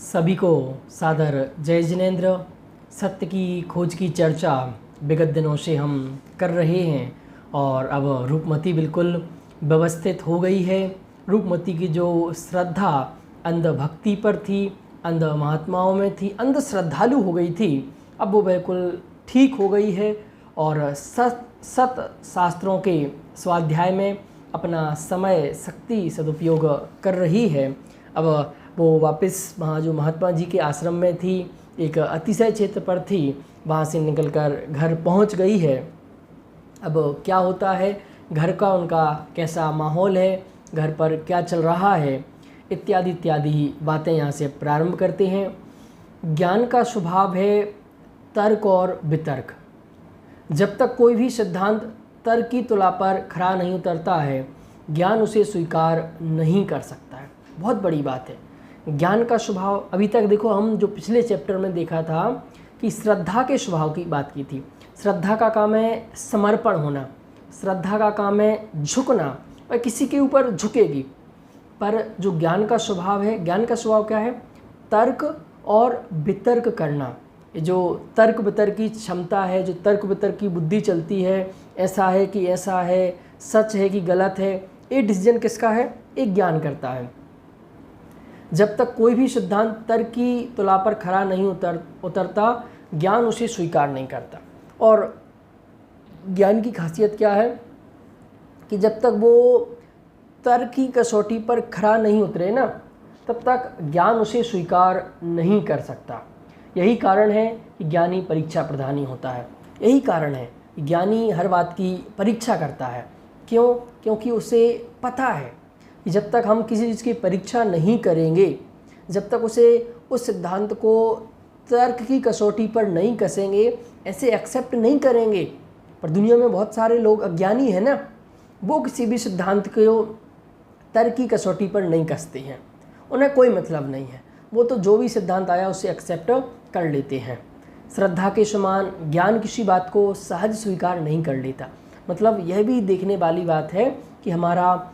सभी को सादर जय जिनेंद्र। सत्य की खोज की चर्चा विगत दिनों से हम कर रहे हैं और अब रूपमती बिल्कुल व्यवस्थित हो गई है। रूपमती की जो श्रद्धा अंध भक्ति पर थी, अंध महात्माओं में थी, अंध श्रद्धालु हो गई थी, अब वो बिल्कुल ठीक हो गई है और सत शास्त्रों के स्वाध्याय में अपना समय शक्ति सदुपयोग कर रही है। अब वो वापस वहाँ जो महात्मा जी के आश्रम में थी, एक अतिशय क्षेत्र पर थी, वहाँ से निकलकर घर पहुँच गई है। अब क्या होता है, घर का उनका कैसा माहौल है, घर पर क्या चल रहा है, इत्यादि इत्यादि बातें यहाँ से प्रारंभ करते हैं। ज्ञान का स्वभाव है तर्क और वितर्क। जब तक कोई भी सिद्धांत तर्क की तुला पर खरा नहीं उतरता है, ज्ञान उसे स्वीकार नहीं कर सकता है। बहुत बड़ी बात है ज्ञान का स्वभाव। अभी तक देखो, हम जो पिछले चैप्टर में देखा था कि श्रद्धा के स्वभाव की बात की थी। श्रद्धा का काम है समर्पण होना, श्रद्धा का काम है झुकना, वह किसी के ऊपर झुकेगी। पर जो ज्ञान का स्वभाव है, ज्ञान का स्वभाव क्या है? तर्क और वितर्क करना। ये जो तर्क वितर्क की क्षमता है, जो तर्क वितर्क की बुद्धि चलती है, ऐसा है कि ऐसा है, सच है कि गलत है, ये डिसीजन किसका है? एक ज्ञान करता है। जब तक कोई भी सिद्धांत तर्क की तुला पर खरा नहीं उतरता, ज्ञान उसे स्वीकार नहीं करता। और ज्ञान की खासियत क्या है कि जब तक वो तर्क की कसौटी पर खरा नहीं उतरे ना, तब तक ज्ञान उसे स्वीकार नहीं कर सकता। यही कारण है कि ज्ञानी परीक्षा प्रधानी होता है। यही कारण है कि ज्ञानी हर बात की परीक्षा करता है। क्यों? क्योंकि उसे पता है कि जब तक हम किसी चीज़ की परीक्षा नहीं करेंगे, जब तक उसे उस सिद्धांत को तर्क की कसौटी पर नहीं कसेंगे, ऐसे एक्सेप्ट नहीं करेंगे। पर दुनिया में बहुत सारे लोग अज्ञानी हैं ना, वो किसी भी सिद्धांत को तर्क की कसौटी पर नहीं कसते हैं। उन्हें कोई मतलब नहीं है, वो तो जो भी सिद्धांत आया उसे एक्सेप्ट कर लेते हैं। श्रद्धा के समान ज्ञान किसी बात को सहज स्वीकार नहीं कर लेता। मतलब यह भी देखने वाली बात है कि हमारा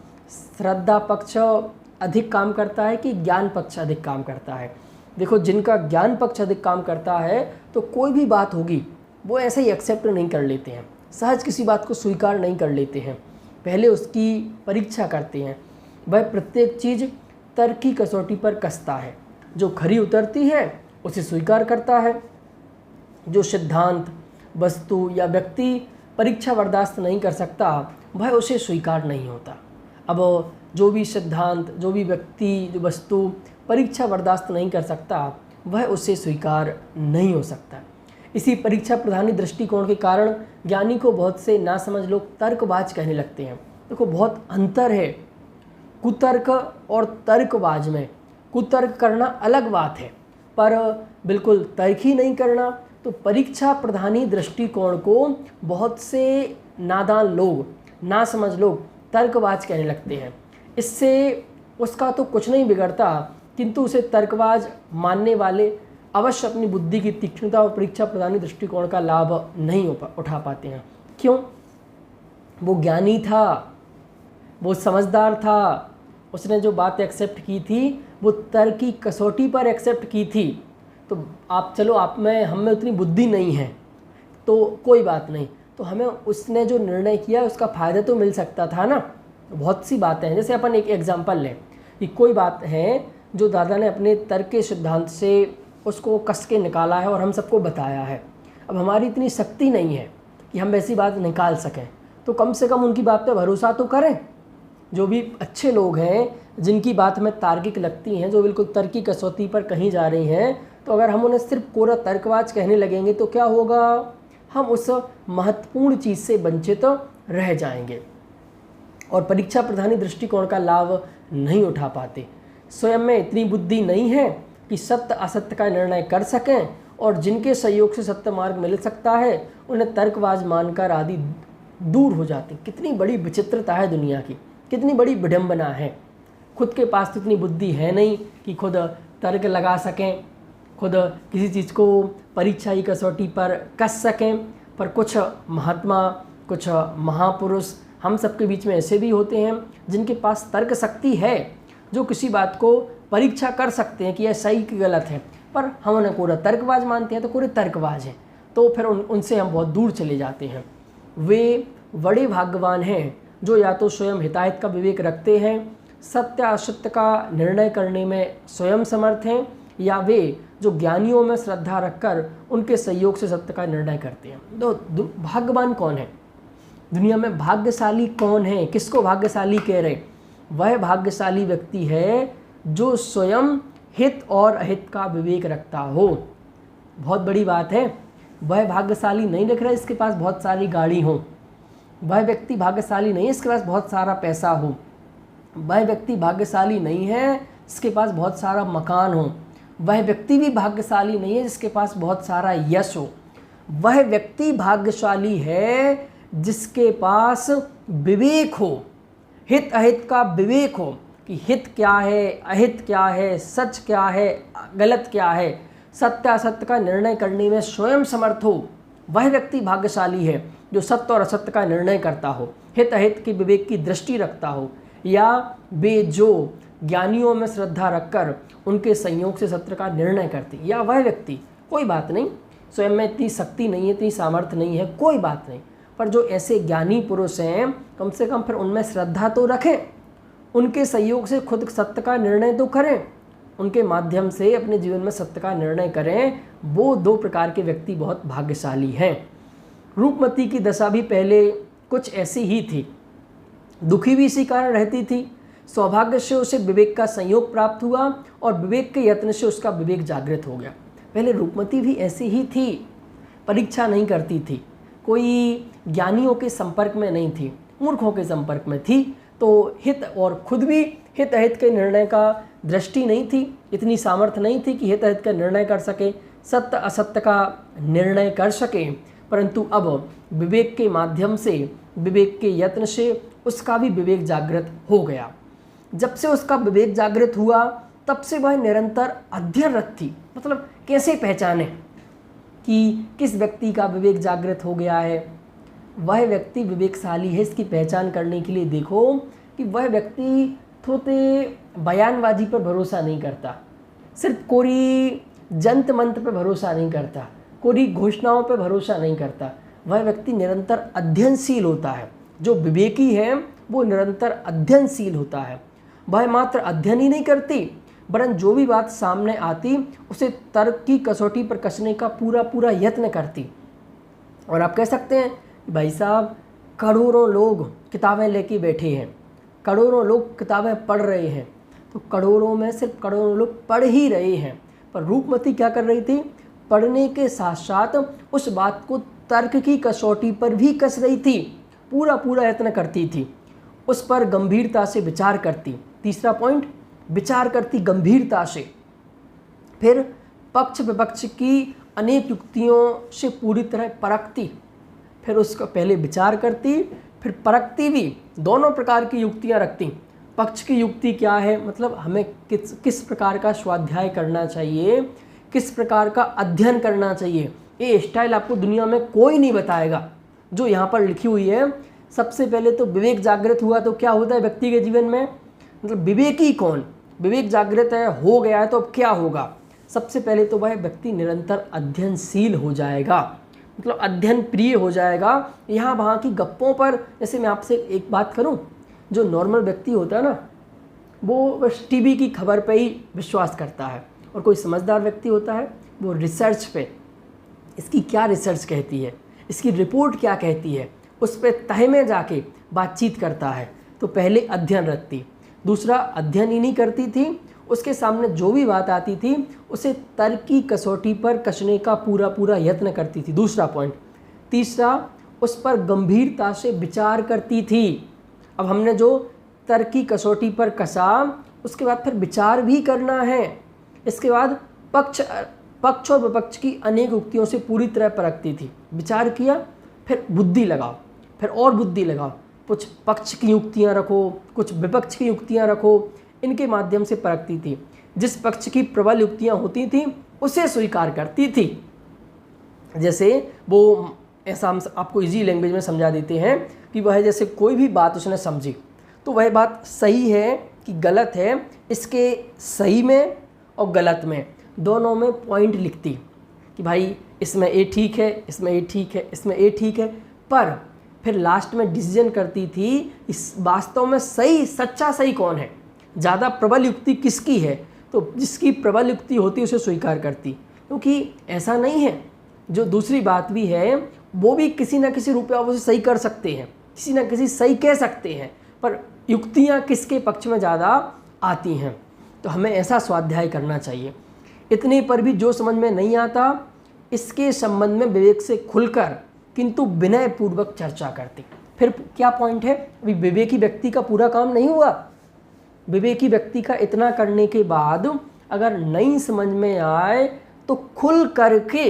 श्रद्धा पक्ष अधिक काम करता है कि ज्ञान पक्ष अधिक काम करता है। देखो, जिनका ज्ञान पक्ष अधिक काम करता है तो कोई भी बात होगी वो ऐसे ही एक्सेप्ट नहीं कर लेते हैं, सहज किसी बात को स्वीकार नहीं कर लेते हैं, पहले उसकी परीक्षा करते हैं। वह प्रत्येक चीज़ तर्क की कसौटी पर कसता है। जो खरी उतरती है उसे स्वीकार करता है। जो सिद्धांत, वस्तु या व्यक्ति परीक्षा बर्दाश्त नहीं कर सकता, वह उसे स्वीकार नहीं होता। अब जो भी सिद्धांत, जो भी व्यक्ति, जो वस्तु परीक्षा बर्दाश्त नहीं कर सकता, वह उसे स्वीकार नहीं हो सकता। इसी परीक्षा प्रधानी दृष्टिकोण के कारण ज्ञानी को बहुत से नासमझ लोग तर्कबाज कहने लगते हैं। देखो, बहुत अंतर है कुतर्क और तर्कबाज में। कुतर्क करना अलग बात है, पर बिल्कुल तर्क ही नहीं करना। तो परीक्षा प्रधानी दृष्टिकोण को बहुत से नादान लोग, नासमझ लोग तर्कबाज कहने लगते हैं। इससे उसका तो कुछ नहीं बिगड़ता, किंतु उसे तर्कबाज मानने वाले अवश्य अपनी बुद्धि की तीक्ष्णता और परीक्षा प्रधानी दृष्टिकोण का लाभ नहीं उठा पाते हैं। क्यों? वो ज्ञानी था, वो समझदार था, उसने जो बात एक्सेप्ट की थी वो तर्क की कसौटी पर एक्सेप्ट की थी। तो आप चलो, आप में हम में उतनी बुद्धि नहीं है तो कोई बात नहीं, तो हमें उसने जो निर्णय किया उसका फ़ायदा तो मिल सकता था ना। बहुत सी बातें हैं, जैसे अपन एक एग्जांपल लें कि कोई बात है जो दादा ने अपने तर्क के सिद्धांत से उसको कस के निकाला है और हम सबको बताया है। अब हमारी इतनी शक्ति नहीं है कि हम ऐसी बात निकाल सकें, तो कम से कम उनकी बात पर भरोसा तो करें। जो भी अच्छे लोग हैं, जिनकी बात हमें तार्किक लगती हैं, जो बिल्कुल तर्क की कसौटी पर कहीं जा रही हैं, तो अगर हम उन्हें सिर्फ कोरा तर्कबाज कहने लगेंगे तो क्या होगा? हम उस महत्वपूर्ण चीज़ से वंचित रह जाएंगे और परीक्षा प्रधानी दृष्टिकोण का लाभ नहीं उठा पाते। स्वयं में इतनी बुद्धि नहीं है कि सत्य असत्य का निर्णय कर सकें, और जिनके सहयोग से सत्य मार्ग मिल सकता है उन्हें तर्कबाज मानकर आदि दूर हो जाते। कितनी बड़ी विचित्रता है दुनिया की, कितनी बड़ी विडंबना है। खुद के पास तो इतनी बुद्धि है नहीं कि खुद तर्क लगा सकें, खुद किसी चीज़ को परीक्षा की कसौटी पर कस सकें। पर कुछ महात्मा, कुछ महापुरुष हम सबके बीच में ऐसे भी होते हैं जिनके पास तर्क शक्ति है, जो किसी बात को परीक्षा कर सकते हैं कि यह सही कि गलत है, पर हम उन्हें कोरा तर्कबाज मानते हैं तो कोरे तर्कबाज हैं, तो फिर उनसे हम बहुत दूर चले जाते हैं। वे बड़े भाग्यवान हैं जो या तो स्वयं हिताहित का विवेक रखते हैं, सत्य असत्य का निर्णय करने में स्वयं समर्थ हैं, या वे जो ज्ञानियों में श्रद्धा रखकर उनके सहयोग से सत्य का निर्णय करते हैं। तो भाग्यवान कौन है दुनिया में? भाग्यशाली कौन है? किसको भाग्यशाली कह रहे? वह भाग्यशाली व्यक्ति है जो स्वयं हित और अहित का विवेक रखता हो। बहुत बड़ी बात है। वह भाग्यशाली नहीं लिख रहा है इसके पास बहुत सारी गाड़ी हो, वह व्यक्ति भाग्यशाली नहीं है इसके पास बहुत सारा पैसा हो, वह व्यक्ति भाग्यशाली नहीं है इसके पास बहुत सारा मकान हो, वह व्यक्ति भी भाग्यशाली नहीं है जिसके पास बहुत सारा यश हो। वह व्यक्ति भाग्यशाली है जिसके पास विवेक हो, हित अहित का विवेक हो कि हित क्या है, अहित क्या है, सच क्या है, गलत क्या है, सत्य असत्य का निर्णय करने में स्वयं समर्थ हो। वह व्यक्ति भाग्यशाली है जो सत्य और असत्य का निर्णय करता हो, हित अहित की विवेक की दृष्टि रखता हो, या वे जो ज्ञानियों में श्रद्धा रखकर उनके संयोग से सत्य का निर्णय करते। या वह व्यक्ति, कोई बात नहीं स्वयं में इतनी शक्ति नहीं है, इतनी सामर्थ्य नहीं है, कोई बात नहीं, पर जो ऐसे ज्ञानी पुरुष हैं कम से कम फिर उनमें श्रद्धा तो रखें, उनके सहयोग से खुद सत्य का निर्णय तो करें, उनके माध्यम से अपने जीवन में सत्य का निर्णय करें। वो दो प्रकार के व्यक्ति बहुत भाग्यशाली हैं। रूपमती की दशा भी पहले कुछ ऐसी ही थी, दुखी भी इसी कारण रहती थी। सौभाग्य से उसे विवेक का संयोग प्राप्त हुआ और विवेक के यत्न से उसका विवेक जागृत हो गया। पहले रूपमती भी ऐसी ही थी, परीक्षा नहीं करती थी, कोई ज्ञानियों के संपर्क में नहीं थी, मूर्खों के संपर्क में थी, तो हित और खुद भी हित अहित के निर्णय का दृष्टि नहीं थी, इतनी सामर्थ्य नहीं थी कि हित अहित का निर्णय कर सके, सत्य असत्य का निर्णय कर सके। परंतु अब विवेक के माध्यम से, विवेक के यत्न से उसका भी विवेक जागृत हो गया। जब से उसका विवेक जागृत हुआ तब से वह निरंतर अध्ययनरत थी। मतलब कैसे पहचाने कि किस व्यक्ति का विवेक जागृत हो गया है, वह व्यक्ति विवेकशाली है, इसकी पहचान करने के लिए देखो कि वह व्यक्ति थोड़े बयानबाजी पर भरोसा नहीं करता, सिर्फ कोरी जंत मंत्र पर भरोसा नहीं करता, कोरी घोषणाओं पर भरोसा नहीं करता। वह व्यक्ति निरंतर अध्ययनशील होता है। जो विवेकी है वो निरंतर अध्ययनशील होता है। वह मात्र अध्ययन ही नहीं करती वरन जो भी बात सामने आती उसे तर्क की कसौटी पर कसने का पूरा पूरा यत्न करती। और आप कह सकते हैं भाई साहब करोड़ों लोग किताबें लेके बैठे हैं, करोड़ों लोग किताबें पढ़ रहे हैं, तो करोड़ों में सिर्फ करोड़ों लोग पढ़ ही रहे हैं, पर रूपमती क्या कर रही थी? पढ़ने के साथ साथ उस बात को तर्क की कसौटी पर भी कस रही थी, पूरा पूरा यत्न करती थी, उस पर गंभीरता से विचार करती। तीसरा पॉइंट, विचार करती गंभीरता से, फिर पक्ष विपक्ष की अनेक युक्तियों से पूरी तरह परखती, फिर उसका पहले विचार करती फिर परखती भी, दोनों प्रकार की युक्तियां रखती। पक्ष की युक्ति क्या है, मतलब हमें किस प्रकार का स्वाध्याय करना चाहिए, किस प्रकार का अध्ययन करना चाहिए, ये स्टाइल आपको दुनिया में कोई नहीं बताएगा जो यहाँ पर लिखी हुई है। सबसे पहले तो विवेक जागृत हुआ तो क्या होता है व्यक्ति के जीवन में, मतलब विवेकी कौन, विवेक जागृत है हो गया है तो अब क्या होगा? सबसे पहले तो वह व्यक्ति निरंतर अध्ययनशील हो जाएगा, मतलब अध्ययन प्रिय हो जाएगा। यहाँ वहाँ की गप्पों पर, जैसे मैं आपसे एक बात करूँ, जो नॉर्मल व्यक्ति होता है ना वो बस टीवी की खबर पे ही विश्वास करता है, और कोई समझदार व्यक्ति होता है वो रिसर्च पे, इसकी क्या रिसर्च कहती है, इसकी रिपोर्ट क्या कहती है, उस पर तह में जाके बातचीत करता है। तो पहले अध्ययन रखती, दूसरा अध्ययन ही नहीं करती थी, उसके सामने जो भी बात आती थी उसे तर्क की कसौटी पर कसने का पूरा पूरा यत्न करती थी, दूसरा पॉइंट। तीसरा, उस पर गंभीरता से विचार करती थी। अब हमने जो तर्क की कसौटी पर कसा, उसके बाद फिर विचार भी करना है। इसके बाद पक्ष और विपक्ष की अनेक युक्तियों से पूरी तरह परखती थी। विचार किया, फिर बुद्धि लगाओ, फिर और बुद्धि लगाओ, कुछ पक्ष की युक्तियाँ रखो, कुछ विपक्ष की युक्तियाँ रखो, इनके माध्यम से परखती थी। जिस पक्ष की प्रबल युक्तियाँ होती थी उसे स्वीकार करती थी। जैसे वो ऐसा हम आपको इजी लैंग्वेज में समझा देते हैं कि वह जैसे कोई भी बात उसने समझी तो वह बात सही है कि गलत है, इसके सही में और गलत में दोनों में पॉइंट लिखती कि भाई इसमें ए ठीक है, इसमें ए ठीक है, इसमें ए ठीक है, पर फिर लास्ट में डिसीजन करती थी इस वास्तव में सही सच्चा सही कौन है, ज़्यादा प्रबल युक्ति किसकी है, तो जिसकी प्रबल युक्ति होती उसे स्वीकार करती। क्योंकि ऐसा नहीं है, जो दूसरी बात भी है वो भी किसी न किसी रूप में आप उसे सही कर सकते हैं, किसी न किसी सही कह सकते हैं, पर युक्तियाँ किसके पक्ष में ज़्यादा आती हैं। तो हमें ऐसा स्वाध्याय करना चाहिए। इतने पर भी जो समझ में नहीं आता इसके संबंध में विवेक से खुलकर किंतु विनय पूर्वक चर्चा करते। फिर क्या पॉइंट है, अभी विवेकी व्यक्ति का पूरा काम नहीं हुआ। विवेकी व्यक्ति का इतना करने के बाद अगर नहीं समझ में आए तो खुल करके,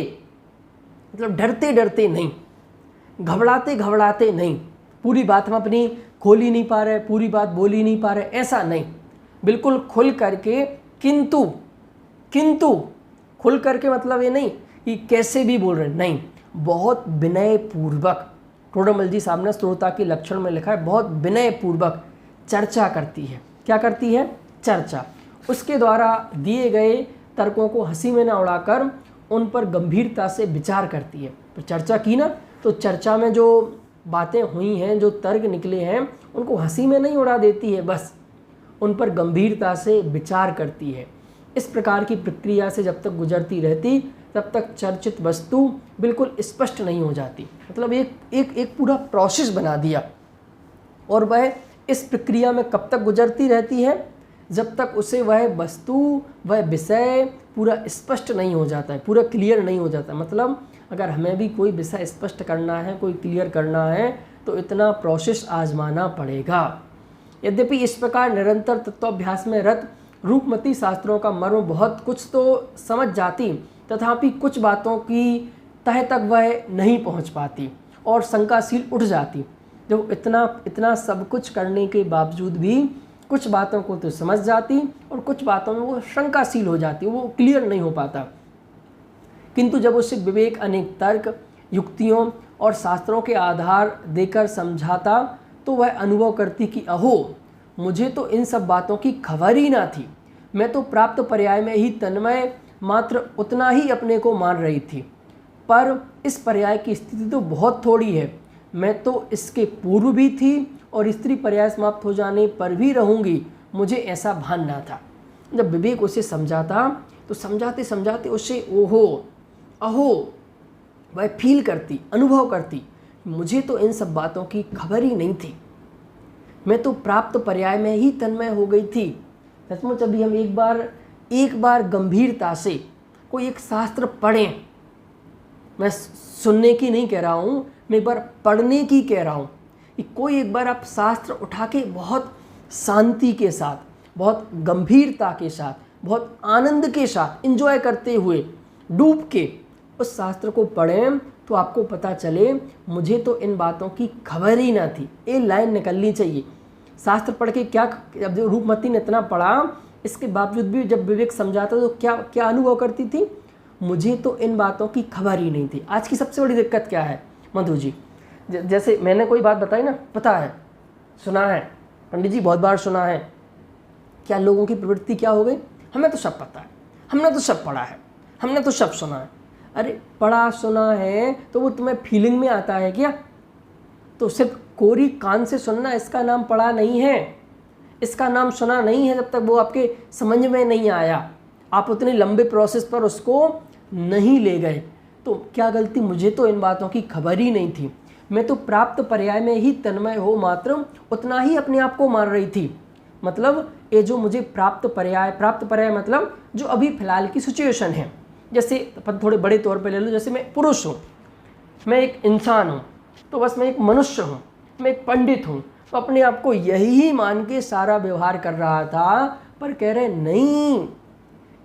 मतलब डरते डरते नहीं, घबराते घबराते नहीं, पूरी बात हम अपनी खोल ही नहीं पा रहे, पूरी बात बोल ही नहीं पा रहे, ऐसा नहीं, बिल्कुल खुल करके किंतु खुल करके मतलब ये नहीं कि कैसे भी बोल रहे, नहीं, बहुत विनय पूर्वक। टोडरमल जी साहब ने श्रोता के लक्षण में लिखा है, बहुत विनय पूर्वक चर्चा करती है। क्या करती है? चर्चा। उसके द्वारा दिए गए तर्कों को हंसी में न उड़ाकर उन पर गंभीरता से विचार करती है। तो चर्चा की ना, तो चर्चा में जो बातें हुई हैं, जो तर्क निकले हैं, उनको हंसी में नहीं उड़ा देती है, बस उन पर गंभीरता से विचार करती है। इस प्रकार की प्रक्रिया से जब तक गुजरती रहती तब तक चर्चित वस्तु बिल्कुल स्पष्ट नहीं हो जाती। मतलब एक पूरा प्रोसेस बना दिया, और वह इस प्रक्रिया में कब तक गुजरती रहती है? जब तक उसे वह वस्तु, वह विषय पूरा स्पष्ट नहीं हो जाता है, पूरा क्लियर नहीं हो जाता। मतलब अगर हमें भी कोई विषय स्पष्ट करना है, कोई क्लियर करना है, तो इतना प्रोसेस आजमाना पड़ेगा। यद्यपि इस प्रकार निरंतर तत्वाभ्यास में रत रूपमती शास्त्रों का मर्म बहुत कुछ तो समझ जाती, तथापि कुछ बातों की तह तक वह नहीं पहुंच पाती और शंकाशील उठ जाती। जब इतना सब कुछ करने के बावजूद भी कुछ बातों को तो समझ जाती और कुछ बातों में वो शंकाशील हो जाती, वो क्लियर नहीं हो पाता। किंतु जब उसे विवेक अनेक तर्क, युक्तियों और शास्त्रों के आधार देकर समझाता, तो वह अनुभव करती कि अहो, मुझे तो इन सब बातों की खबर ही ना थी। मैं तो प्राप्त पर्याय में ही तन्मय मात्र उतना ही अपने को मान रही थी, पर इस पर्याय की स्थिति तो बहुत थोड़ी है। मैं तो इसके पूर्व भी थी और स्त्री पर्याय समाप्त हो जाने पर भी रहूँगी, मुझे ऐसा भान ना था। जब विवेक उसे समझाता तो समझाते समझाते उसे ओहो अहो वह फील करती, अनुभव करती, मुझे तो इन सब बातों की खबर ही नहीं थी, मैं तो प्राप्त पर्याय में ही तन्मय हो गई थी। सचमुच अभी हम एक बार गंभीरता से कोई एक शास्त्र पढ़ें, मैं सुनने की नहीं कह रहा हूँ, मैं एक बार पढ़ने की कह रहा हूँ, कि कोई एक बार आप शास्त्र उठा के बहुत शांति के साथ, बहुत गंभीरता के साथ, बहुत आनंद के साथ, एंजॉय करते हुए, डूब के उस शास्त्र को पढ़ें, तो आपको पता चले मुझे तो इन बातों की खबर ही ना थी। ये लाइन निकलनी चाहिए। शास्त्र पढ़ के क्या, जब जो रूपमती ने इतना पढ़ा, इसके बावजूद भी जब विवेक समझाता तो क्या अनुभव करती थी? मुझे तो इन बातों की खबर ही नहीं थी। आज की सबसे बड़ी दिक्कत क्या है मधु जी? जैसे मैंने कोई बात बताई ना, पता है, सुना है, पंडित जी बहुत बार सुना है, क्या लोगों की प्रवृत्ति क्या हो गई? हमें तो सब पता है, हमने तो सब पढ़ा है, हमने तो सब सुना है। अरे पढ़ा सुना है तो वो तुम्हें फीलिंग में आता है क्या? तो सिर्फ कोरी कान से सुनना इसका नाम पढ़ा नहीं है, इसका नाम सुना नहीं है, जब तक वो आपके समझ में नहीं आया, आप उतने लंबे प्रोसेस पर उसको नहीं ले गए। तो क्या गलती? मुझे तो इन बातों की खबर ही नहीं थी, मैं तो प्राप्त पर्याय में ही तन्मय हो मात्र उतना ही अपने आप को मान रही थी। मतलब ये जो मुझे प्राप्त पर्याय मतलब जो अभी फिलहाल की सिचुएशन है, जैसे अपन थोड़े बड़े तौर पे ले लो, जैसे मैं पुरुष हूँ, मैं एक इंसान हूँ, तो बस मैं एक मनुष्य हूँ, मैं एक पंडित हूँ, तो अपने आप को यही मान के सारा व्यवहार कर रहा था, पर कह रहे नहीं,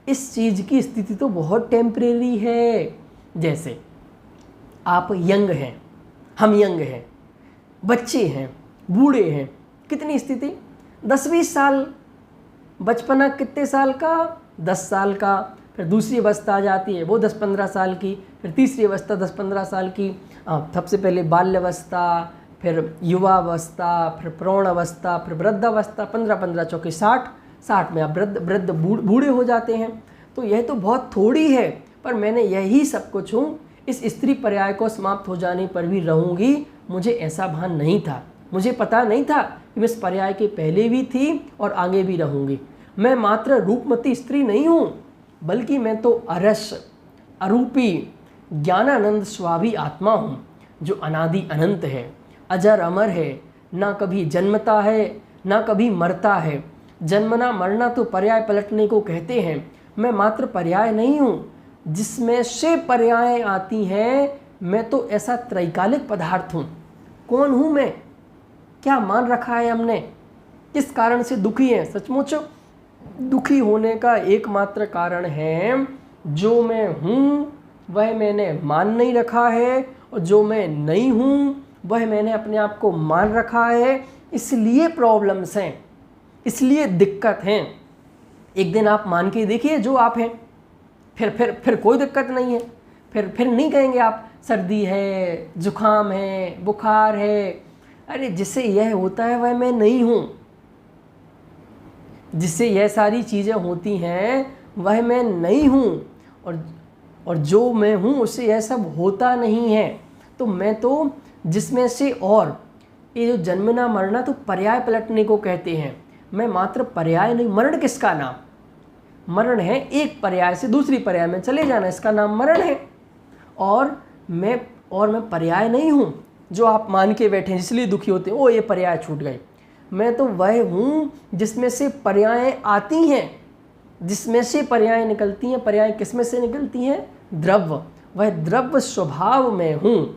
इस चीज़ की स्थिति तो बहुत टेम्परेरी है। जैसे आप यंग हैं, हम यंग हैं, बच्चे हैं, बूढ़े हैं, कितनी स्थिति 10-20 साल, बचपना कितने साल का? 10 साल का, फिर दूसरी अवस्था आ जाती है वो 10-15 साल की, फिर तीसरी अवस्था 10-15 साल की, सबसे पहले बाल्यावस्था, फिर युवावस्था, फिर प्रौढ़ अवस्था, फिर वृद्धावस्था, 15-15 चौके 60, 60 में आप वृद्ध बूढ़े हो जाते हैं। तो यह तो बहुत थोड़ी है, पर मैंने यही सब कुछ हूँ। इस स्त्री पर्याय को समाप्त हो जाने पर भी रहूँगी, मुझे ऐसा भान नहीं था। मुझे पता नहीं था कि मैं इस पर्याय के पहले भी थी और आगे भी रहूँगी। मैं मात्र रूपमती स्त्री नहीं हूँ, बल्कि मैं तो अरस, अरूपी, ज्ञानानंद स्वाभी आत्मा हूँ, जो अनादि अनंत है, अजर अमर है, ना कभी जन्मता है ना कभी मरता है। जन्मना मरना तो पर्याय पलटने को कहते हैं। मैं मात्र पर्याय नहीं हूँ, जिसमें से पर्याय आती हैं। मैं तो ऐसा त्रैकालिक पदार्थ हूँ। कौन हूँ मैं? क्या मान रखा है हमने? किस कारण से दुखी है? सचमुच दुखी होने का एकमात्र कारण है, जो मैं हूँ वह मैंने मान नहीं रखा है, और जो मैं नहीं हूँ वह मैंने अपने आप को मान रखा है। इसलिए प्रॉब्लम्स हैं, इसलिए दिक्कत हैं। एक दिन आप मान के देखिए जो आप हैं, फिर कोई दिक्कत नहीं है। फिर नहीं कहेंगे आप सर्दी है, जुकाम है, बुखार है। अरे जिससे यह होता है वह मैं नहीं हूँ, जिससे यह सारी चीज़ें होती हैं वह मैं नहीं हूँ, और जो मैं हूँ उससे यह सब होता नहीं है। तो मैं तो जिसमें से, और ये जो जन्मना मरना तो पर्याय पलटने को कहते हैं। मैं मात्र पर्याय नहीं। मरण किसका नाम? मरण है एक पर्याय से दूसरी पर्याय में चले जाना, इसका नाम मरण है। और मैं पर्याय नहीं हूँ जो आप मान के बैठे हैं, इसलिए दुखी होते हैं, ओ ये पर्याय छूट गए। मैं तो वह हूँ जिसमें से पर्याय आती हैं, जिसमें से पर्याय निकलती हैं। पर्याय किसमें से निकलती हैं? द्रव्य। वह द्रव्य स्वभाव में हूँ।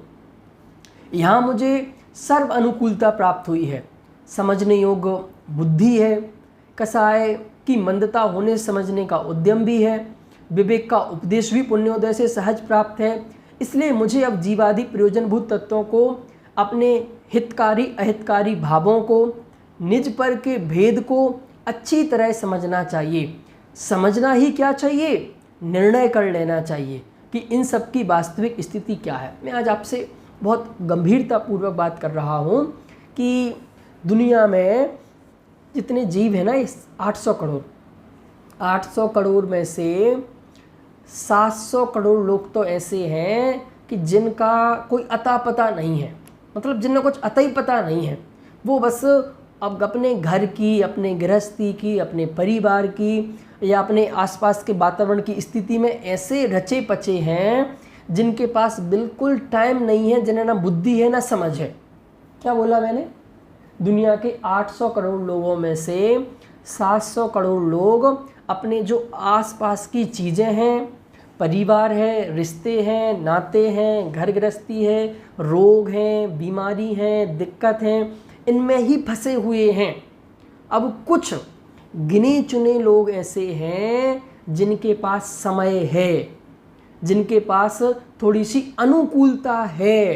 यहाँ मुझे सर्व अनुकूलता प्राप्त हुई है। समझने योग्य बुद्धि है, कसाय की मंदता होने समझने का उद्यम भी है, विवेक का उपदेश भी पुण्योदय से सहज प्राप्त है। इसलिए मुझे अब जीवादि प्रयोजनभूत तत्वों को, अपने हितकारी अहितकारी भावों को, निज पर के भेद को अच्छी तरह समझना चाहिए। समझना ही क्या चाहिए? निर्णय कर लेना चाहिए कि इन सब की वास्तविक स्थिति क्या है। मैं आज आपसे बहुत गंभीरतापूर्वक बात कर रहा हूँ कि दुनिया में जितने जीव हैं ना, इस 800 करोड़ में से 700 करोड़ लोग तो ऐसे हैं कि जिनका कोई अता पता नहीं है। मतलब जिन्हें कुछ अता ही पता नहीं है। वो बस अब अपने घर की, अपने गृहस्थी की, अपने परिवार की या अपने आसपास के वातावरण की स्थिति में ऐसे रचे पचे हैं जिनके पास बिल्कुल टाइम नहीं है, जिन्हें ना बुद्धि है ना समझ है। क्या बोला मैंने? दुनिया के 800 करोड़ लोगों में से 700 करोड़ लोग अपने जो आसपास की चीज़ें हैं, परिवार है, रिश्ते हैं, नाते हैं, घर गृहस्थी है, रोग हैं, बीमारी हैं, दिक्कत हैं, इनमें ही फंसे हुए हैं। अब कुछ गिने चुने लोग ऐसे हैं जिनके पास समय है, जिनके पास थोड़ी सी अनुकूलता है।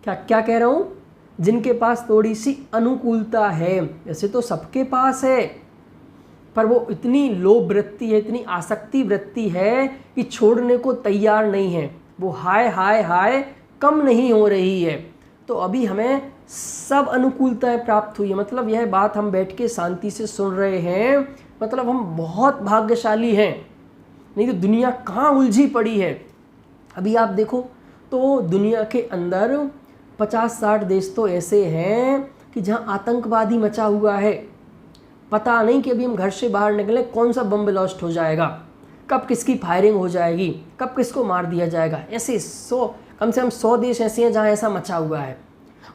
क्या कह रहा हूँ? जिनके पास थोड़ी सी अनुकूलता है। वैसे तो सबके पास है, पर वो इतनी लोभ वृत्ति है, इतनी आसक्ति वृत्ति है कि छोड़ने को तैयार नहीं है। वो हाय हाय हाय कम नहीं हो रही है। तो अभी हमें सब अनुकूलताएं प्राप्त हुई है। मतलब यह बात हम बैठ के शांति से सुन रहे हैं, मतलब हम बहुत भाग्यशाली हैं। नहीं तो दुनिया कहाँ उलझी पड़ी है। अभी आप देखो तो दुनिया के अंदर 50-60 देश तो ऐसे हैं कि जहाँ आतंकवादी मचा हुआ है। पता नहीं कि अभी हम घर से बाहर निकले कौन सा बम ब्लास्ट हो जाएगा, कब किसकी फायरिंग हो जाएगी, कब किसको मार दिया जाएगा। ऐसे कम से कम 100 देश ऐसे हैं जहाँ ऐसा मचा हुआ है।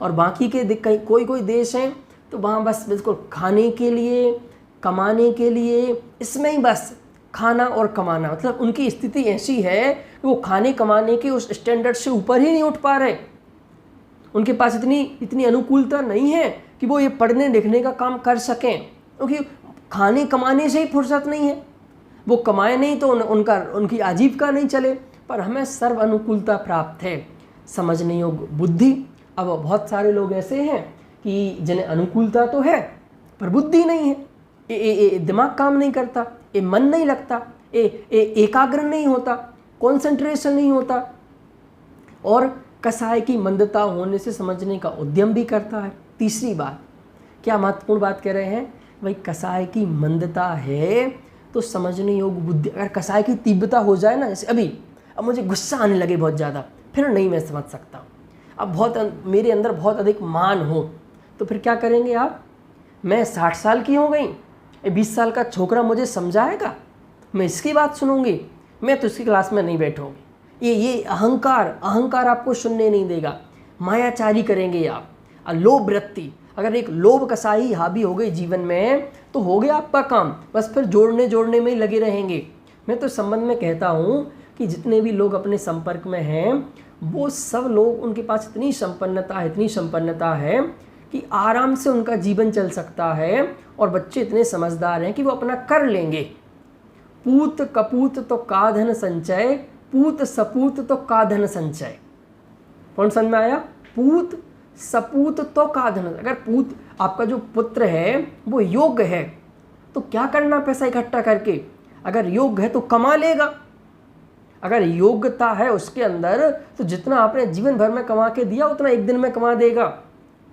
और बाकी के कोई देश हैं तो वहाँ बस बिल्कुल खाने के लिए, कमाने के लिए, इसमें ही बस खाना और कमाना। मतलब उनकी स्थिति ऐसी है कि वो खाने कमाने के उस स्टैंडर्ड से ऊपर ही नहीं उठ पा रहे। उनके पास इतनी अनुकूलता नहीं है कि वो ये पढ़ने लिखने का काम कर सकें, क्योंकि खाने कमाने से ही फुर्सत नहीं है। वो कमाए नहीं तो उनकी आजीविका नहीं चले। पर हमें सर्व अनुकूलता प्राप्त है, समझने योग्य बुद्धि। अब बहुत सारे लोग ऐसे हैं कि जिन्हें अनुकूलता तो है पर बुद्धि नहीं है। दिमाग काम नहीं करता, मन नहीं लगता, एकाग्र नहीं होता, कंसंट्रेशन नहीं होता। और कसाय की मंदता होने से समझने का उद्यम भी करता है। तीसरी बात, क्या महत्वपूर्ण बात कह रहे हैं भाई, कसाय की मंदता है तो समझने योग्य बुद्धि, अगर कसाय की तीव्रता हो जाए ना, जैसे अभी अब मुझे गुस्सा आने लगे बहुत ज़्यादा, फिर नहीं मैं समझ सकता, अब बहुत मेरे अंदर बहुत अधिक मान हो, तो फिर क्या करेंगे आप, मैं 60 साल की हो गई, 20 साल का छोकरा मुझे समझाएगा, मैं इसकी बात सुनूंगी, मैं तो इसकी क्लास में नहीं बैठूंगी। ये अहंकार आपको सुनने नहीं देगा, मायाचारी करेंगे आप, लोभ वृत्ति, अगर एक लोभ कसाई हावी हो गई जीवन में तो हो गया आपका काम, बस फिर जोड़ने में ही लगे रहेंगे। मैं तो संबंध में कहता हूँ कि जितने भी लोग अपने संपर्क में हैं वो सब लोग, उनके पास इतनी संपन्नता है कि आराम से उनका जीवन चल सकता है, और बच्चे इतने समझदार हैं कि वो अपना कर लेंगे। पूत कपूत तो का धन संचय, पूत सपूत तो का धन संचय। कौन समझ में आया? पूत सपूत तो का धन। अगर पूत आपका जो पुत्र है वो योग्य है तो क्या करना पैसा इकट्ठा करके, अगर योग्य है तो कमा लेगा, अगर योग्यता है उसके अंदर तो जितना आपने जीवन भर में कमा के दिया उतना एक दिन में कमा देगा,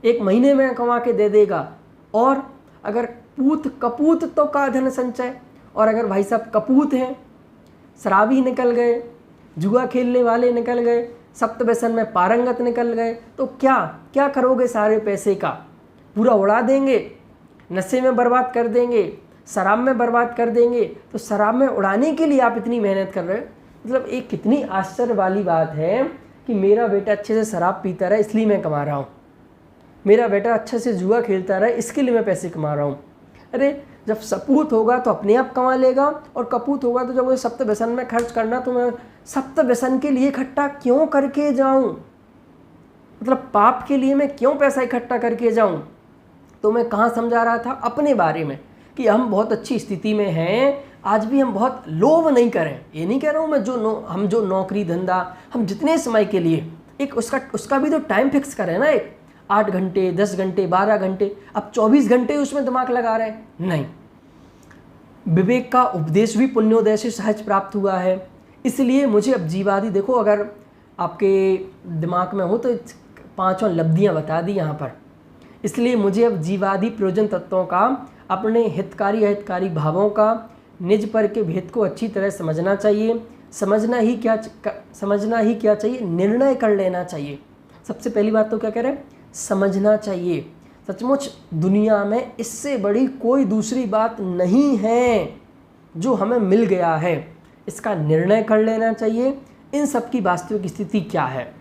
एक महीने में कमा के दे देगा। और अगर पूत कपूत तो का धन संचय, और अगर भाई साहब कपूत हैं, शराबी निकल गए, जुआ खेलने वाले निकल गए, सप्त व्यसन में पारंगत निकल गए, तो क्या करोगे सारे पैसे का? पूरा उड़ा देंगे, नशे में बर्बाद कर देंगे, शराब में बर्बाद कर देंगे। तो शराब में उड़ाने के लिए आप इतनी मेहनत कर रहे हो। मतलब एक कितनी आश्चर्य वाली बात है कि मेरा बेटा अच्छे से शराब पीता रहा इसलिए मैं कमा रहा हूँ, मेरा बेटा अच्छे से जुआ खेलता रहा इसके लिए मैं पैसे कमा रहा हूँ। अरे जब सपूत होगा तो अपने आप कमा लेगा, और कपूत होगा तो जब वो सप्त व्यसन में खर्च करना, तो मैं सप्त व्यसन के लिए इकट्ठा क्यों करके जाऊं? मतलब पाप के लिए मैं क्यों पैसा इकट्ठा करके जाऊं? तो मैं कहाँ समझा रहा था अपने बारे में कि हम बहुत अच्छी स्थिति में हैं, आज भी हम बहुत लोभ नहीं करें। ये नहीं कह रहा हूँ मैं हम जो नौकरी धंधा हम जितने समय के लिए एक उसका भी तो टाइम फिक्स करें ना, एक 8 घंटे 10 घंटे 12 घंटे, अब 24 घंटे उसमें दिमाग लगा रहे हैं, नहीं। विवेक का उपदेश भी पुण्योदय से सहज प्राप्त हुआ है, इसलिए मुझे अब जीवादि, देखो अगर आपके दिमाग में हो तो 5 लब्धियाँ बता दी यहाँ पर, इसलिए मुझे अब जीवादि प्रयोजन तत्वों का, अपने हितकारी अहितकारी भावों का, निज पर के भेद को अच्छी तरह समझना चाहिए। समझना ही क्या चाहिए, निर्णय कर लेना चाहिए। सबसे पहली बात तो क्या कह रहे हैं, समझना चाहिए। सचमुच दुनिया में इससे बड़ी कोई दूसरी बात नहीं है जो हमें मिल गया है, इसका निर्णय कर लेना चाहिए इन सब की वास्तविक स्थिति क्या है।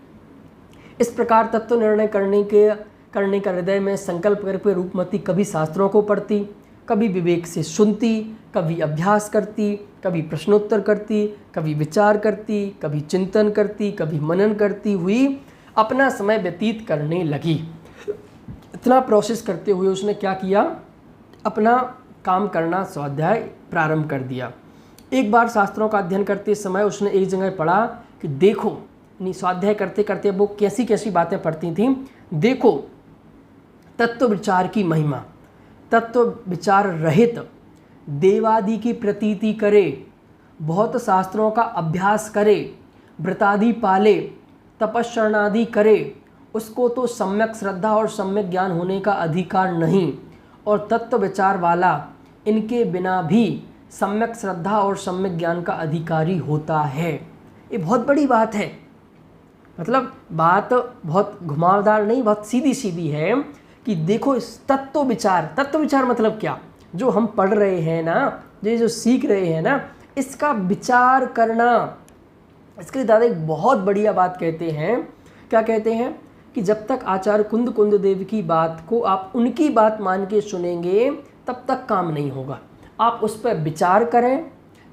इस प्रकार तत्व निर्णय करने का हृदय में संकल्प करके रूपमती कभी शास्त्रों को पढ़ती, कभी विवेक से सुनती, कभी अभ्यास करती, कभी प्रश्नोत्तर करती, कभी विचार करती, कभी चिंतन करती, कभी मनन करती हुई अपना समय व्यतीत करने लगी। इतना प्रोसेस करते हुए उसने क्या किया, अपना काम करना स्वाध्याय प्रारंभ कर दिया। एक बार शास्त्रों का अध्ययन करते समय उसने एक जगह पढ़ा कि देखो, स्वाध्याय करते करते वो कैसी कैसी बातें पढ़ती थीं, देखो तत्व विचार की महिमा, तत्व विचार रहित देवादि की प्रतीति करे, बहुत शास्त्रों का अभ्यास करे, व्रतादि पाले, तपश्चरणादि करे, उसको तो सम्यक श्रद्धा और सम्यक ज्ञान होने का अधिकार नहीं, और तत्व विचार वाला इनके बिना भी सम्यक श्रद्धा और सम्यक ज्ञान का अधिकारी होता है। ये बहुत बड़ी बात है। मतलब बात बहुत घुमावदार नहीं, बहुत सीधी सीधी है कि देखो इस तत्व विचार मतलब क्या, जो हम पढ़ रहे हैं ना, जो सीख रहे हैं ना, इसका विचार करना। इसके लिए दादा एक बहुत बढ़िया बात कहते हैं। क्या कहते हैं कि जब तक आचार्य कुंद देव की बात को आप उनकी बात मान के सुनेंगे तब तक काम नहीं होगा। आप उस पर विचार करें,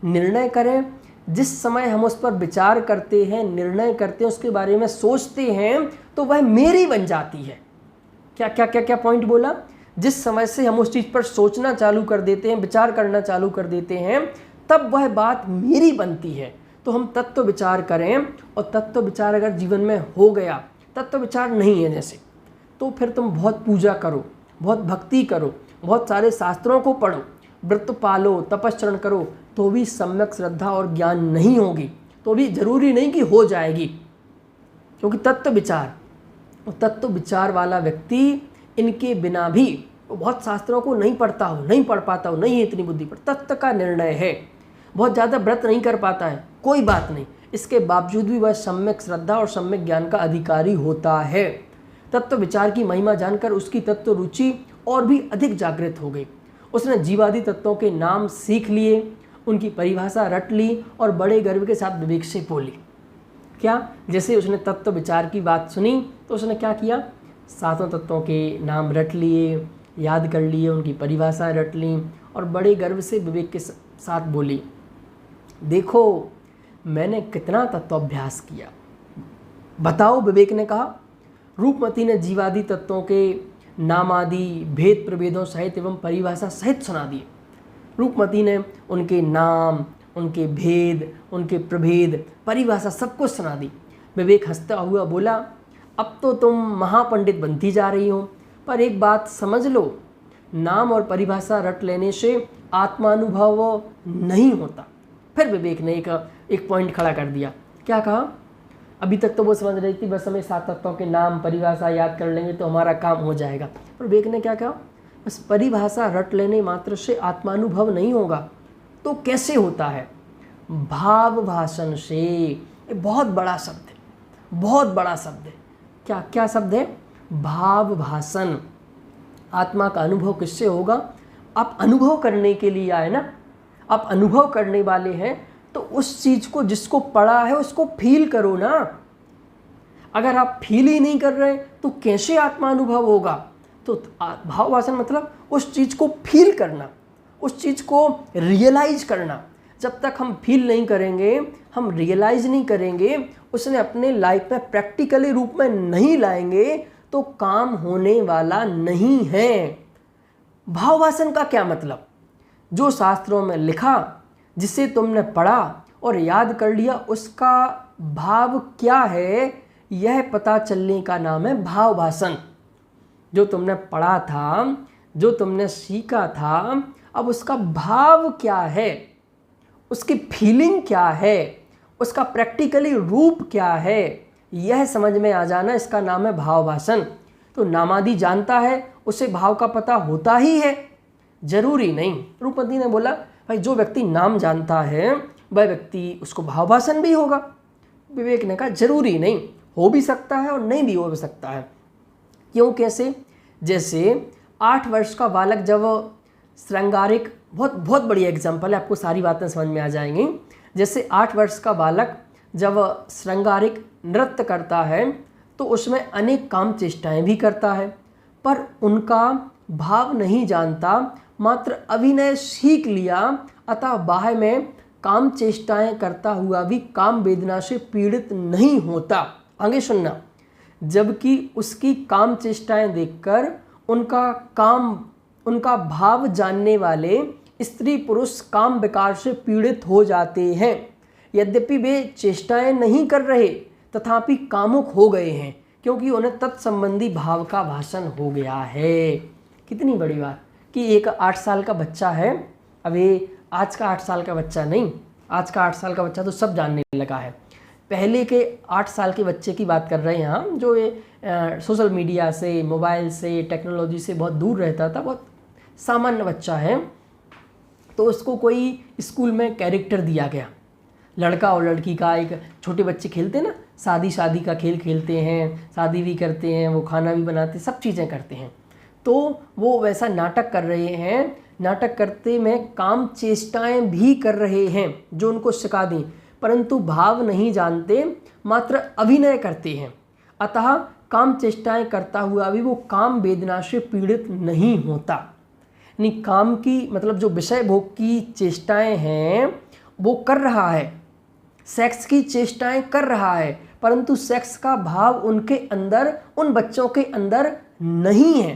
निर्णय करें। जिस समय हम उस पर विचार करते हैं, निर्णय करते हैं, उसके बारे में सोचते हैं, तो वह मेरी बन जाती है। क्या पॉइंट बोला? जिस समय से हम उस चीज़ पर सोचना चालू कर देते हैं, विचार करना चालू कर देते हैं, तब वह बात मेरी बनती है। तो हम तत्व विचार करें, और तत्व विचार अगर जीवन में हो गया, तत्व विचार नहीं है जैसे, तो फिर तुम बहुत पूजा करो, बहुत भक्ति करो, बहुत सारे शास्त्रों को पढ़ो, व्रत पालो, तपश्चरण करो, तो भी सम्यक श्रद्धा और ज्ञान नहीं होगी, तो भी जरूरी नहीं कि हो जाएगी। क्योंकि तत्व विचार वाला व्यक्ति इनके बिना भी, वो बहुत शास्त्रों को नहीं पढ़ता हो, नहीं पढ़ पाता हो, नहीं है इतनी बुद्धि, पर तत्व का निर्णय है, बहुत ज़्यादा व्रत नहीं कर पाता है, कोई बात नहीं, इसके बावजूद भी वह सम्यक श्रद्धा और सम्यक ज्ञान का अधिकारी होता है। तत्व विचार की महिमा जानकर उसकी तत्व रुचि और भी अधिक जागृत हो गई। उसने जीवादि तत्वों के नाम सीख लिए, उनकी परिभाषा रट ली और बड़े गर्व के साथ विवेक से बोली। क्या? जैसे उसने तत्व विचार की बात सुनी तो उसने क्या किया, सातों तत्वों के नाम रट लिए, याद कर लिए, उनकी परिभाषा रट ली और बड़े गर्व से विवेक के साथ बोली, देखो मैंने कितना तत्वाभ्यास किया। बताओ, विवेक ने कहा। रूपमती ने जीवादि तत्वों के नामादि भेद प्रभेदों सहित एवं परिभाषा सहित सुना दिए। रूपमती ने उनके नाम, उनके भेद, उनके प्रभेद, परिभाषा सब कुछ सुना दी। विवेक हंसता हुआ बोला, अब तो तुम महापंडित बनती जा रही हो, पर एक बात समझ लो, नाम और परिभाषा रट लेने से आत्मानुभव नहीं होता। फिर विवेक ने एक पॉइंट खड़ा कर दिया। क्या कहा? अभी तक तो वो समझ रही थी बस हमें सात तत्वों के नाम परिभाषा याद कर लेंगे तो हमारा काम हो जाएगा, पर विवेक ने क्या कहा, बस परिभाषा रट लेने मात्र से आत्मानुभव नहीं होगा, तो कैसे होता है? भाव भाषण से। ये बहुत बड़ा शब्द है, बहुत बड़ा शब्द है। क्या क्या शब्द है? भाव भाषण। आत्मा का अनुभव किससे होगा? आप अनुभव करने के लिए आए ना, आप अनुभव करने वाले हैं, तो उस चीज़ को जिसको पढ़ा है उसको फील करो ना। अगर आप फील ही नहीं कर रहे तो कैसे आत्मानुभव होगा? तो भाव भाषण मतलब उस चीज़ को फील करना, उस चीज़ को रियलाइज करना। जब तक हम फील नहीं करेंगे, हम रियलाइज नहीं करेंगे, उसने अपने लाइफ में प्रैक्टिकली रूप में नहीं लाएंगे, तो काम होने वाला नहीं है। भाव भाषण का क्या मतलब? जो शास्त्रों में लिखा, जिसे तुमने पढ़ा और याद कर लिया, उसका भाव क्या है, यह पता चलने का नाम है भाव भाषण। जो तुमने पढ़ा था, जो तुमने सीखा था, अब उसका भाव क्या है, उसकी फीलिंग क्या है, उसका प्रैक्टिकली रूप क्या है, यह समझ में आ जाना, इसका नाम है भाव भाषण। तो नामादि जानता है, उसे भाव का पता होता ही है, जरूरी नहीं। रूपमती ने बोला, भाई जो व्यक्ति नाम जानता है वह व्यक्ति, उसको भाव भाषण भी होगा। विवेक ने कहा जरूरी नहीं, हो भी सकता है और नहीं भी हो सकता है। क्यों, कैसे? जैसे 8 वर्ष का बालक जब श्रृंगारिक, बहुत बढ़िया एग्जाम्पल है, आपको सारी बातें समझ में आ जाएंगी। जैसे 8 वर्ष का बालक जब श्रृंगारिक नृत्य करता है तो उसमें अनेक काम चेष्टाएँ भी करता है, पर उनका भाव नहीं जानता, मात्र अभिनय सीख लिया, अतः बाह्य में काम चेष्टाएं करता हुआ भी काम वेदना से पीड़ित नहीं होता। आगे सुनना। जबकि उसकी काम चेष्टाएं देखकर उनका भाव जानने वाले स्त्री पुरुष काम विकार से पीड़ित हो जाते हैं। यद्यपि वे चेष्टाएं नहीं कर रहे, तथापि कामुक हो गए हैं, क्योंकि उन्हें तत्संबंधी भाव का भाषण हो गया है। कितनी बड़ी बात कि एक 8 साल का बच्चा है, अब ये आज का 8 साल का बच्चा नहीं, आज का 8 साल का बच्चा तो सब जानने लगा है। पहले के 8 साल के बच्चे की बात कर रहे हैं हम, जो ये सोशल मीडिया से, मोबाइल से, टेक्नोलॉजी से बहुत दूर रहता था, बहुत सामान्य बच्चा है। तो उसको कोई स्कूल में कैरेक्टर दिया गया, लड़का और लड़की का। एक छोटे बच्चे खेलते हैं ना, शादी का खेल खेलते हैं, शादी भी करते हैं, वो खाना भी बनाते हैं, सब चीज़ें करते हैं। तो वो वैसा नाटक कर रहे हैं, नाटक करते में काम चेष्टाएं भी कर रहे हैं जो उनको सिखा दी, परंतु भाव नहीं जानते, मात्र अभिनय करते हैं। अतः काम चेष्टाएं करता हुआ भी वो काम वेदना से पीड़ित नहीं होता। यानी काम की मतलब जो विषय भोग की चेष्टाएं हैं वो कर रहा है, सेक्स की चेष्टाएं कर रहा है, परंतु सेक्स का भाव उनके अंदर, उन बच्चों के अंदर नहीं है,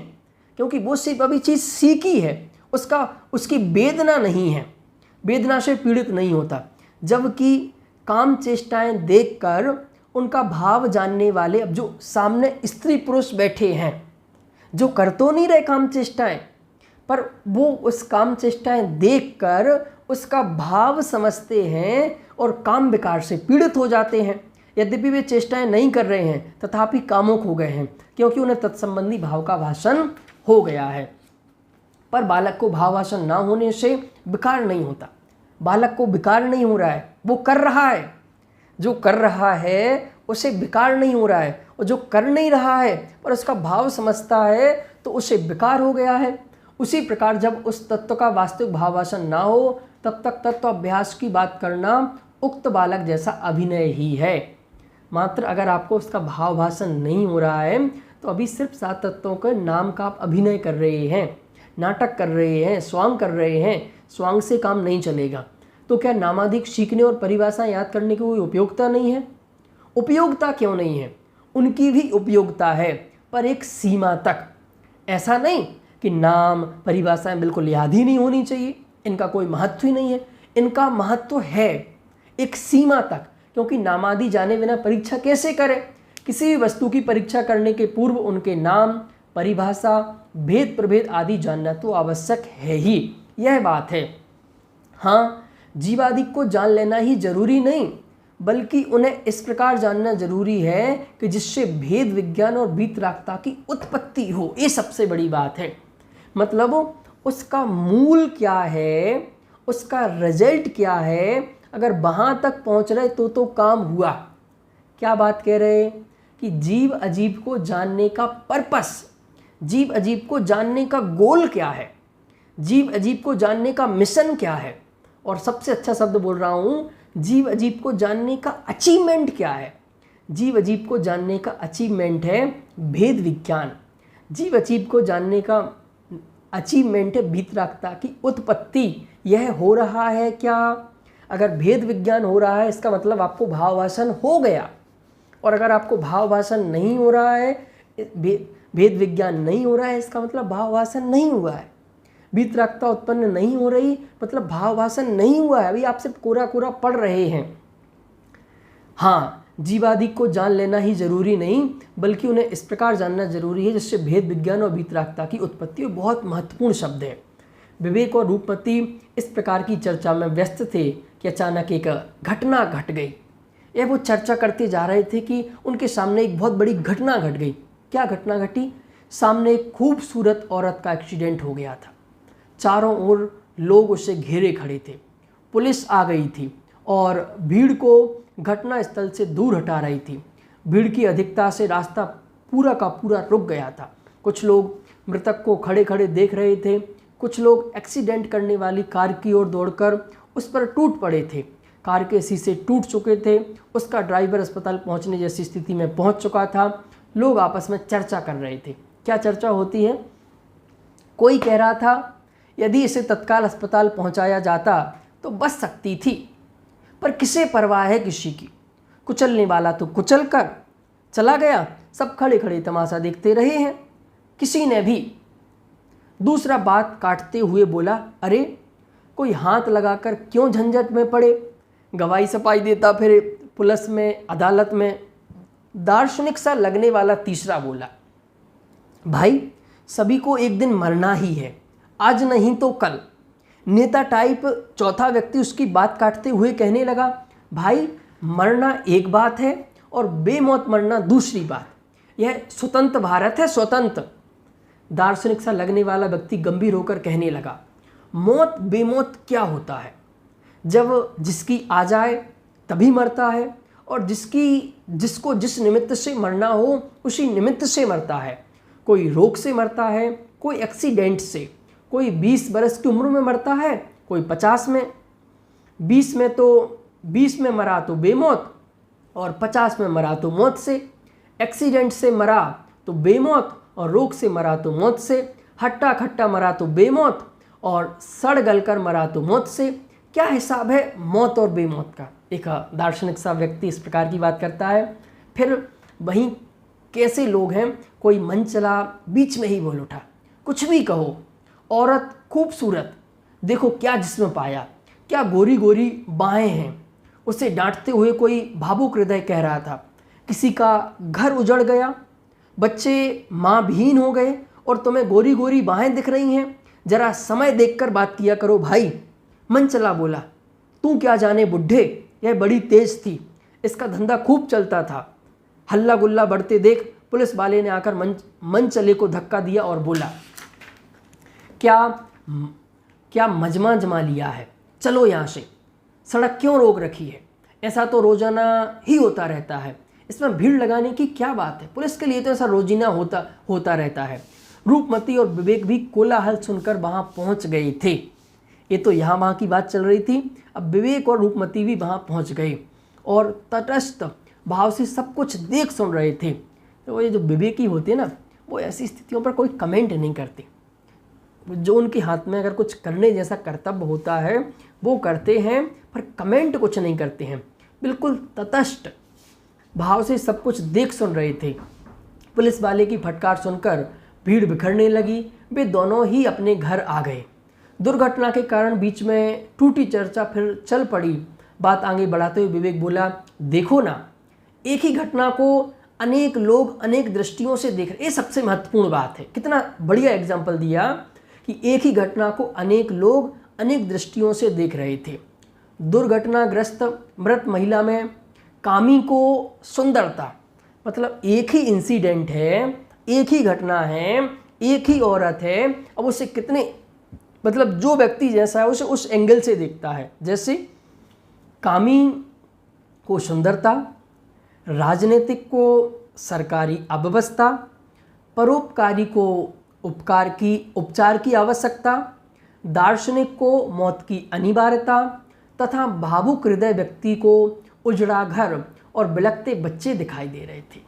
क्योंकि वो सिर्फ अभी चीज़ सीखी है, उसकी वेदना नहीं है, वेदना से पीड़ित नहीं होता। जबकि काम चेष्टाएं देखकर उनका भाव जानने वाले, अब जो सामने स्त्री पुरुष बैठे हैं, जो कर तो नहीं रहे काम चेष्टाएं, पर वो उस काम चेष्टाएं देखकर उसका भाव समझते हैं और काम विकार से पीड़ित हो जाते हैं। यद्यपि वे चेष्टाएं नहीं कर रहे हैं तथापि कामुक हो गए हैं, क्योंकि उन्हें तत्संबंधी भाव का भाषण हो गया है। पर बालक को भाव भाषण ना होने से विकार नहीं होता। बालक को विकार नहीं हो रहा है, वो कर रहा है। जो कर रहा है उसे विकार नहीं हो रहा है, और जो कर नहीं रहा है पर उसका भाव समझता है तो उसे विकार हो गया है। उसी प्रकार जब उस तत्व का वास्तविक भाव भाषण ना हो तब तक तत्व अभ्यास की बात करना उक्त बालक जैसा अभिनय ही है। मात्र अगर आपको उसका भाव भाषण नहीं हो रहा है तो अभी सिर्फ 7 तत्वों के नाम का आप अभिनय कर रहे हैं, नाटक कर रहे हैं, स्वांग कर रहे हैं। स्वांग से काम नहीं चलेगा। तो क्या नामाधिक सीखने और परिभाषा याद करने की कोई उपयोगिता नहीं है? उपयोगिता क्यों नहीं है? उनकी भी उपयोगिता है, पर एक सीमा तक। ऐसा नहीं कि नाम परिभाषाएं बिल्कुल याद ही नहीं होनी चाहिए, इनका कोई महत्व ही नहीं है। इनका महत्व है एक सीमा तक, क्योंकि नामादि जाने बिना परीक्षा कैसे करें? किसी भी वस्तु की परीक्षा करने के पूर्व उनके नाम, परिभाषा, भेद प्रभेद आदि जानना तो आवश्यक है ही। यह बात है। हाँ, जीवादि को जान लेना ही जरूरी नहीं, बल्कि उन्हें इस प्रकार जानना जरूरी है कि जिससे भेद विज्ञान और वीतरागता की उत्पत्ति हो। ये सबसे बड़ी बात है। मतलब उसका मूल क्या है, उसका रिजल्ट क्या है। अगर वहाँ तक पहुँच रहे तो काम हुआ। क्या बात कह रहे हैं कि जीव अजीब को जानने का पर्पस, जीव अजीब को जानने का गोल क्या है, जीव अजीब को जानने का मिशन क्या है, और सबसे अच्छा शब्द बोल रहा हूँ, जीव अजीब को जानने का अचीवमेंट क्या है। जीव अजीब को जानने का अचीवमेंट है भेद विज्ञान। जीव अजीब को जानने का अचीवमेंट है वीतरागता की उत्पत्ति। यह हो रहा है क्या? अगर भेद विज्ञान हो रहा है इसका मतलब आपको भाव भाषण हो गया, और अगर आपको भाव भाषण नहीं हो रहा है, भेद विज्ञान नहीं हो रहा है, इसका मतलब भाव भाषण नहीं हुआ है। वीतरागता उत्पन्न नहीं हो रही मतलब भाव भाषण नहीं हुआ है। अभी आप सिर्फ कोरा कोरा पढ़ रहे हैं। हाँ, जीवादि को जान लेना ही जरूरी नहीं, बल्कि उन्हें इस प्रकार जानना जरूरी है जिससे भेद विज्ञान और वीतरागता की उत्पत्ति। बहुत महत्वपूर्ण शब्द है। विवेक और रूपमती इस प्रकार की चर्चा में व्यस्त थे कि अचानक एक घटना घट गई। यह वो चर्चा करते जा रहे थे कि उनके सामने एक बहुत बड़ी घटना घट गई। क्या घटना घटी? सामने एक खूबसूरत औरत का एक्सीडेंट हो गया था। चारों ओर लोग उसे घेरे खड़े थे। पुलिस आ गई थी और भीड़ को घटना स्थल से दूर हटा रही थी। भीड़ की अधिकता से रास्ता पूरा का पूरा रुक गया था। कुछ लोग मृतक को खड़े खड़े देख रहे थे, कुछ लोग एक्सीडेंट करने वाली कार की ओर दौड़कर उस पर टूट पड़े थे। कार के शीशे टूट चुके थे, उसका ड्राइवर अस्पताल पहुंचने जैसी स्थिति में पहुंच चुका था। लोग आपस में चर्चा कर रहे थे। क्या चर्चा होती है? कोई कह रहा था यदि इसे तत्काल अस्पताल पहुंचाया जाता तो बच सकती थी, पर किसे परवाह है किसी की। कुचलने वाला तो कुचल कर चला गया, सब खड़े खड़े तमाशा देखते रहे हैं, किसी ने भी। दूसरा बात काटते हुए बोला, अरे कोई हाथ लगाकर क्यों झंझट में पड़े, गवाही सफाई देता फिर पुलिस में, अदालत में। दार्शनिक सा लगने वाला तीसरा बोला, भाई सभी को एक दिन मरना ही है, आज नहीं तो कल। नेता टाइप चौथा व्यक्ति उसकी बात काटते हुए कहने लगा, भाई मरना एक बात है और बेमौत मरना दूसरी बात। यह स्वतंत्र भारत है, स्वतंत्र। दार्शनिक सा लगने वाला व्यक्ति गंभीर होकर कहने लगा, मौत बेमौत क्या होता है? जब जिसकी आ जाए तभी मरता है, और जिसको जिस निमित्त से मरना हो उसी निमित्त से मरता है। कोई रोग से मरता है, कोई एक्सीडेंट से, कोई 20 बरस की उम्र में मरता है, कोई 50 में। 20 में मरा तो बेमौत, और 50 में मरा तो मौत से। एक्सीडेंट से मरा तो बेमौत, और रोग से मरा तो मौत से। हट्टा खट्टा मरा तो बेमौत, और सड़ गल कर मरा तो मौत से। क्या हिसाब है मौत और बेमौत का? एक दार्शनिक सा व्यक्ति इस प्रकार की बात करता है। फिर वहीं कैसे लोग हैं, कोई मन चला बीच में ही बोल उठा, कुछ भी कहो, औरत खूबसूरत, देखो क्या जिस्म पाया, क्या गोरी गोरी बाहें हैं। उसे डांटते हुए कोई भावुक हृदय कह रहा था, किसी का घर उजड़ गया, बच्चे माँ विहीन हो गए और तुम्हें गोरी गोरी बाहें दिख रही हैं, जरा समय देखकर बात किया करो भाई। मन चला बोला, तू क्या जाने बुढ़े, यह बड़ी तेज थी, इसका धंधा खूब चलता था। हल्ला गुल्ला बढ़ते देख पुलिस वाले ने आकर मनचले को धक्का दिया और बोला, क्या मजमा जमा लिया है, चलो यहाँ से, सड़क क्यों रोक रखी है, ऐसा तो रोजाना ही होता रहता है, इसमें भीड़ लगाने की क्या बात है, पुलिस के लिए तो ऐसा रोजीना होता रहता है। रूपमती और विवेक भी कोलाहल सुनकर वहाँ पहुँच गए थे। ये तो यहाँ वहाँ की बात चल रही थी, अब विवेक और रूपमती भी वहाँ पहुँच गए और तटस्थ भाव से सब कुछ देख सुन रहे थे। तो ये जो विवेकी होते हैं ना, वो ऐसी स्थितियों पर कोई कमेंट नहीं करते। जो उनके हाथ में अगर कुछ करने जैसा कर्तव्य होता है वो करते हैं, पर कमेंट कुछ नहीं करते हैं। बिल्कुल तटस्थ भाव से सब कुछ देख सुन रहे थे। पुलिस वाले की फटकार सुनकर भीड़ बिखरने लगी। वे दोनों ही अपने घर आ गए। दुर्घटना के कारण बीच में टूटी चर्चा फिर चल पड़ी। बात आगे बढ़ाते हुए विवेक बोला, देखो ना, एक ही घटना को अनेक लोग अनेक दृष्टियों से देख रहे। ये सबसे महत्वपूर्ण बात है। कितना बढ़िया एग्जाम्पल दिया कि एक ही घटना को अनेक लोग अनेक दृष्टियों से देख रहे थे। दुर्घटनाग्रस्त मृत महिला में कामी को सुंदरता, मतलब एक ही इंसिडेंट है, एक ही घटना है, एक ही औरत है, अब उसे कितने, मतलब जो व्यक्ति जैसा है उसे उस एंगल से देखता है। जैसे कामी को सुंदरता, राजनीतिक को सरकारी अव्यवस्था, परोपकारी को उपचार की आवश्यकता, दार्शनिक को मौत की अनिवार्यता तथा भावुक हृदय व्यक्ति को उजड़ा घर और बिलखते बच्चे दिखाई दे रहे थे।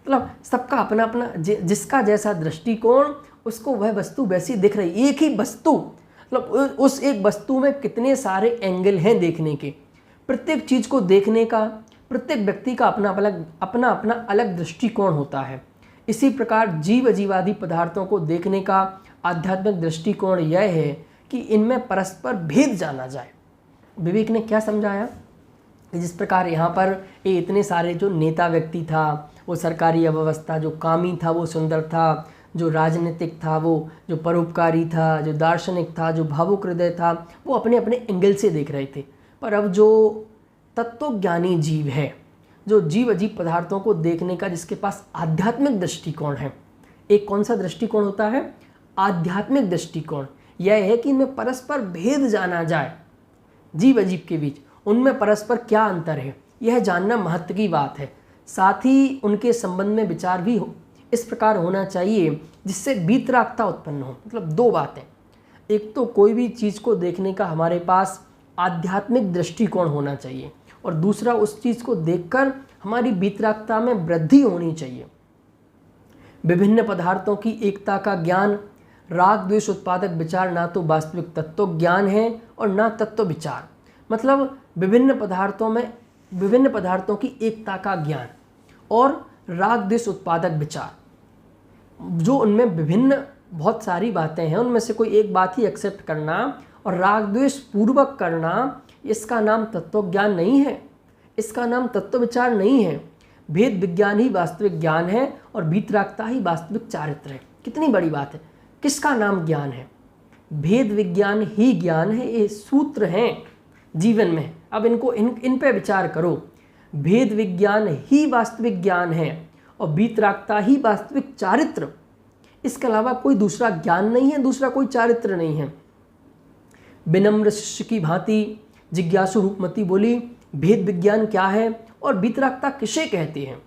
मतलब सबका अपना अपना, जिसका जैसा दृष्टिकोण उसको वह वस्तु वैसी दिख रही। एक ही वस्तु, मतलब उस एक वस्तु में कितने सारे एंगल हैं देखने के। प्रत्येक चीज़ को देखने का प्रत्येक व्यक्ति का अपना अपना अलग दृष्टिकोण होता है। इसी प्रकार जीव अजीवादी पदार्थों को देखने का आध्यात्मिक दृष्टिकोण यह है कि इनमें परस्पर भेद जाना जाए। विवेक ने क्या समझाया? जिस प्रकार यहाँ पर ये इतने सारे जो नेता व्यक्ति था, वो सरकारी अव्यवस्था, जो कामी था वो सुंदर था, जो राजनीतिक था वो, जो परोपकारी था, जो दार्शनिक था, जो भावुक हृदय था, वो अपने अपने एंगल से देख रहे थे। पर अब जो तत्वज्ञानी जीव है, जो जीव अजीब पदार्थों को देखने का जिसके पास आध्यात्मिक दृष्टिकोण है, एक कौन सा दृष्टिकोण होता है? आध्यात्मिक दृष्टिकोण। यह है कि इनमें परस्पर भेद जाना जाए, जीव अजीब के बीच उनमें परस्पर क्या अंतर है, यह जानना महत्व की बात है। साथ ही उनके संबंध में विचार भी इस प्रकार होना चाहिए जिससे वीतरागता उत्पन्न हो। मतलब दो बातें, एक तो कोई भी चीज़ को देखने का हमारे पास आध्यात्मिक दृष्टिकोण होना चाहिए, और दूसरा उस चीज़ को देखकर हमारी वीतरागता में वृद्धि होनी चाहिए। विभिन्न पदार्थों की एकता का ज्ञान, राग द्वेष उत्पादक विचार ना तो वास्तविक तत्व ज्ञान है और ना तत्व विचार। मतलब विभिन्न पदार्थों की एकता का ज्ञान और राग द्वेष उत्पादक विचार, जो उनमें विभिन्न बहुत सारी बातें हैं, उनमें से कोई एक बात ही एक्सेप्ट करना और राग द्वेष पूर्वक करना, इसका नाम तत्व ज्ञान नहीं है, इसका नाम तत्व विचार नहीं है। भेद विज्ञान ही वास्तविक ज्ञान है और वीतरागता ही वास्तविक चारित्र है। कितनी बड़ी बात है। किसका नाम ज्ञान है? भेद विज्ञान ही ज्ञान है। ये सूत्र हैं जीवन में। अब इन पे विचार करो। भेद विज्ञान ही वास्तविक ज्ञान है और वीतरागता ही वास्तविक चारित्र। इसके अलावा कोई दूसरा ज्ञान नहीं है, दूसरा कोई चारित्र नहीं है। विनम्र शिष्य की भांति जिज्ञासु रूपमती बोली, भेद विज्ञान क्या है और वीतरागता किसे कहते हैं?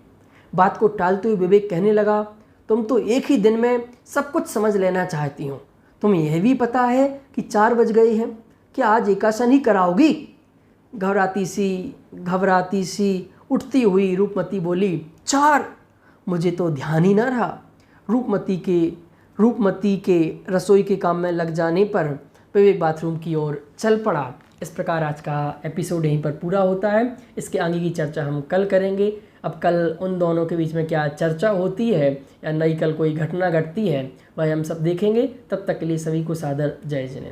बात को टालते हुए विवेक कहने लगा, तुम तो एक ही दिन में सब कुछ समझ लेना चाहती हो। तुम्हें यह भी पता है कि 4 बज गए हैं, क्या आज एकासन ही कराओगी? घबराती सी उठती हुई रूपमती बोली, 4? मुझे तो ध्यान ही ना रहा। रूपमती के रसोई के काम में लग जाने पर विवेक बाथरूम की ओर चल पड़ा। इस प्रकार आज का एपिसोड यहीं पर पूरा होता है। इसके आगे की चर्चा हम कल करेंगे। अब कल उन दोनों के बीच में क्या चर्चा होती है या नई कल कोई घटना घटती है, वह हम सब देखेंगे। तब तक के लिए सभी को सादर जय जिनेंद्र।